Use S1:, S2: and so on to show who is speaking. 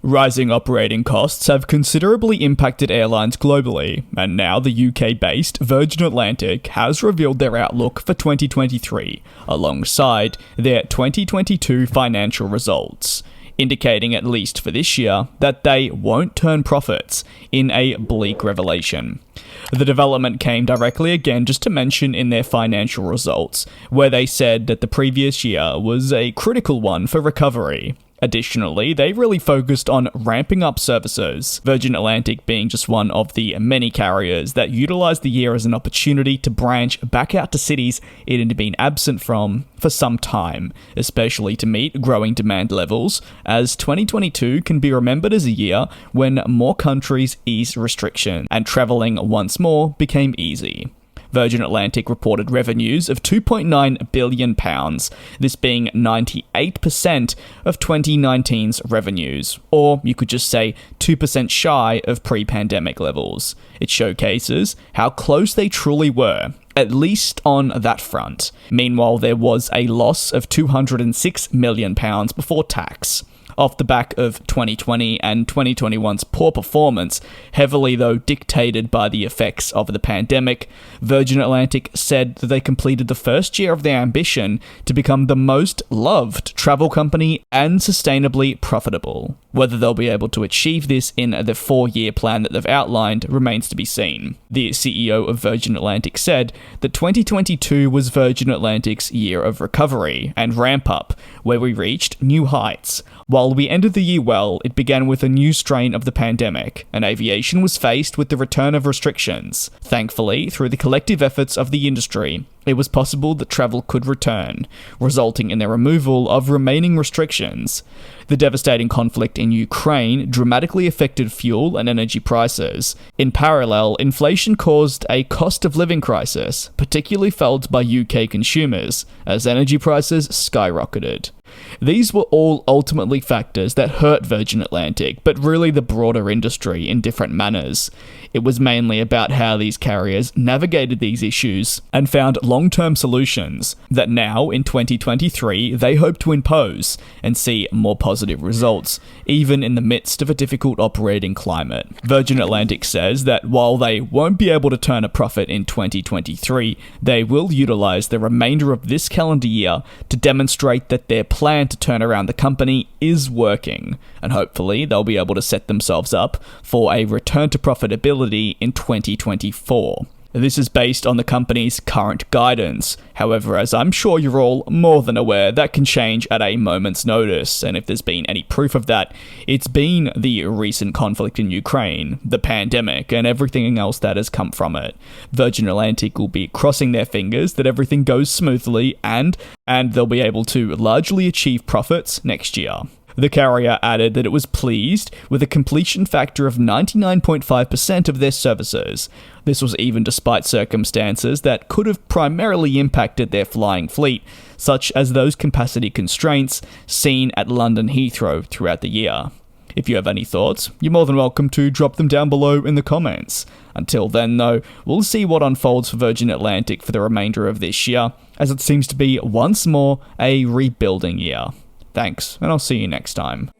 S1: Rising operating costs have considerably impacted airlines globally, and now the UK-based Virgin Atlantic has revealed their outlook for 2023, alongside their 2022 financial results, indicating at least for this year that they won't turn profits in a bleak revelation. The development came directly again just to mention in their financial results, where they said that the previous year was a critical one for recovery. Additionally, they really focused on ramping up services, Virgin Atlantic being just one of the many carriers that utilised the year as an opportunity to branch back out to cities it had been absent from for some time, especially to meet growing demand levels, as 2022 can be remembered as a year when more countries eased restrictions and travelling once more became easy. Virgin Atlantic reported revenues of £2.9 billion, this being 98% of 2019's revenues, or you could just say 2% shy of pre-pandemic levels. It showcases how close they truly were, at least on that front. Meanwhile, there was a loss of £206 million before tax, off the back of 2020 and 2021's poor performance, heavily though dictated by the effects of the pandemic. Virgin Atlantic said that they completed the first year of their ambition to become the most loved travel company and sustainably profitable. Whether they'll be able to achieve this in the 4-year plan that they've outlined remains to be seen. The CEO of Virgin Atlantic said that 2022 was Virgin Atlantic's year of recovery and ramp up, where we reached new heights. While we ended the year well, it began with a new strain of the pandemic, and aviation was faced with the return of restrictions. Thankfully, through the collective efforts of the industry, it was possible that travel could return, resulting in the removal of remaining restrictions. The devastating conflict in Ukraine dramatically affected fuel and energy prices. In parallel, inflation caused a cost of living crisis, particularly felt by UK consumers, as energy prices skyrocketed. These were all ultimately factors that hurt Virgin Atlantic, but really the broader industry in different manners. It was mainly about how these carriers navigated these issues and found long-term solutions that now, in 2023, they hope to impose and see more positive results, even in the midst of a difficult operating climate. Virgin Atlantic says that while they won't be able to turn a profit in 2023, they will utilise the remainder of this calendar year to demonstrate that their plan to turn around the company is working, and hopefully they'll be able to set themselves up for a return to profitability in 2024. This is based on the company's current guidance. However, as I'm sure you're all more than aware, that can change at a moment's notice, and if there's been any proof of that, it's been the recent conflict in Ukraine, the pandemic, and everything else that has come from it. Virgin Atlantic will be crossing their fingers that everything goes smoothly and they'll be able to largely achieve profits next year. The carrier added that it was pleased with a completion factor of 99.5% of their services. This was even despite circumstances that could have primarily impacted their flying fleet, such as those capacity constraints seen at London Heathrow throughout the year. If you have any thoughts, you're more than welcome to drop them down below in the comments. Until then though, we'll see what unfolds for Virgin Atlantic for the remainder of this year, as it seems to be once more a rebuilding year. Thanks, and I'll see you next time.